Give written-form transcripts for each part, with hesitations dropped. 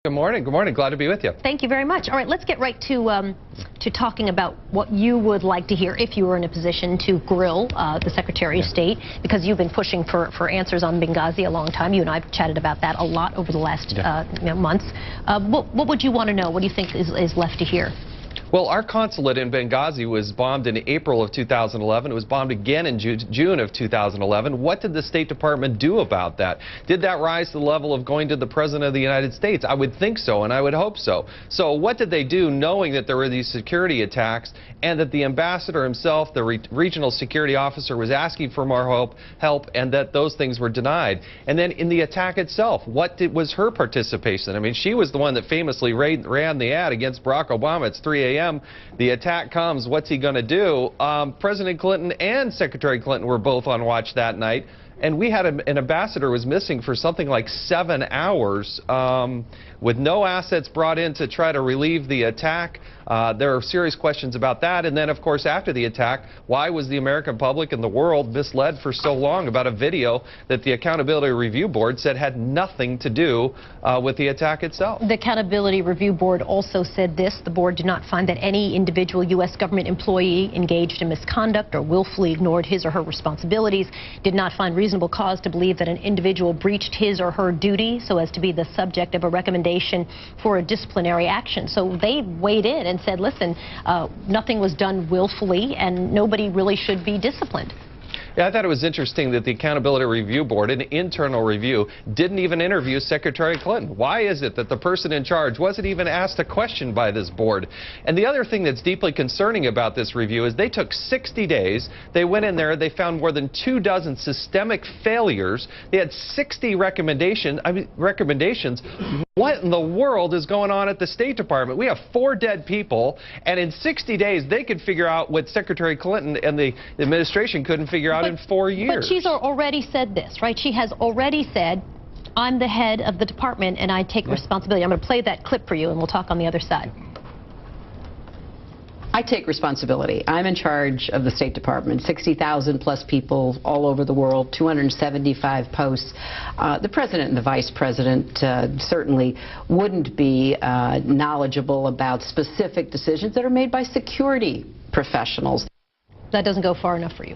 Good morning. Good morning. Glad to be with you. Thank you very much. All right, let's get right to talking about what you would like to hear if you were in a position to grill the Secretary of State, because you've been pushing for answers on Benghazi a long time. You and I have chatted about that a lot over the last months. What would you want to know? What do you think is left to hear? Well, our consulate in Benghazi was bombed in April of 2011. It was bombed again in June of 2011. What did the State Department do about that? Did that rise to the level of going to the President of the United States? I would think so, and I would hope so. So what did they do knowing that there were these security attacks and that the ambassador himself, the regional security officer, was asking for more help and that those things were denied? And then in the attack itself, was her participation? I mean, she was the one that famously ran the ad against Barack Obama. It's 3 a.m. The attack comes. What's he going to do? President Clinton and Secretary Clinton were both on watch that night. And we had an ambassador who was missing for something like 7 hours with no assets brought in to try to relieve the attack. There are serious questions about that. And then, of course, after the attack, why was the American public and the world misled for so long about a video that the Accountability Review Board said had nothing to do with the attack itself? The Accountability Review Board also said this: the board did not find that any individual U.S. government employee engaged in misconduct or willfully ignored his or her responsibilities, did not find reasonable cause to believe that an individual breached his or her duty so as to be the subject of a recommendation for a disciplinary action. So they weighed in and said, listen, nothing was done willfully and nobody really should be disciplined. Yeah, I thought it was interesting that the Accountability Review Board, an internal review, didn't even interview Secretary Clinton. Why is it that the person in charge wasn't even asked a question by this board? And the other thing that's deeply concerning about this review is they took 60 days. They went in there. They found more than 24 systemic failures. They had 60 recommendations. What in the world is going on at the State Department? We have 4 dead people, and in 60 days they could figure out what Secretary Clinton and the administration couldn't figure out in 4 years. But she's already said this, right? She has already said, I'm the head of the department and I take responsibility. I'm going to play that clip for you and we'll talk on the other side. I take responsibility. I'm in charge of the State Department, 60,000 plus people all over the world, 275 posts. The president and the vice president certainly wouldn't be knowledgeable about specific decisions that are made by security professionals. That doesn't go far enough for you.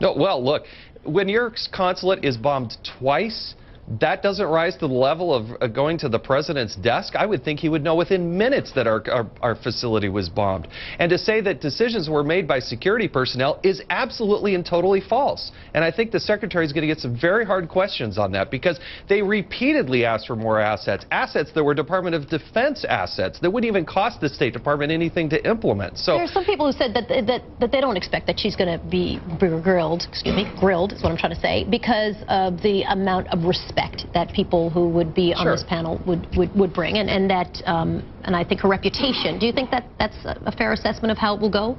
No, well, look, when your consulate is bombed twice, that doesn't rise to the level of going to the president's desk. I would think he would know within minutes that our facility was bombed. And to say that decisions were made by security personnel is absolutely and totally false. And I think the secretary is going to get some very hard questions on that, because they repeatedly asked for more assets that were Department of Defense assets that wouldn't even cost the State Department anything to implement. So there are some people who said that they don't expect that she's going to be grilled is what I'm trying to say, because of the amount of respect that people who would be on this panel would bring, and I think her reputation. Do you think that that's a fair assessment of how it will go?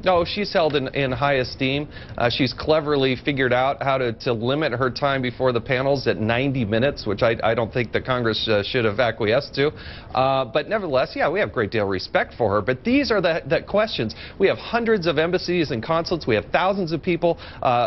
No, she's held in high esteem. She's cleverly figured out how to limit her time before the panels at 90 minutes, which I don't think the Congress should have acquiesced to. But nevertheless, yeah, we have a great deal of respect for her. But these are the questions. We have hundreds of embassies and consulates. We have thousands of people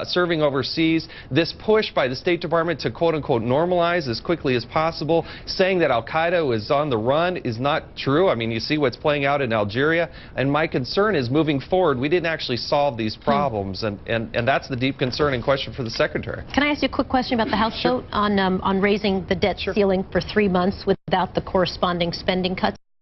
serving overseas. This push by the State Department to quote-unquote normalize as quickly as possible, saying that al-Qaeda is on the run, is not true. I mean, you see what's playing out in Algeria. And my concern is, moving forward, we didn't actually solve these problems, and that's the deep concern and question for the secretary. Can I ask you a quick question about the House vote on raising the debt ceiling for 3 months without the corresponding spending cuts?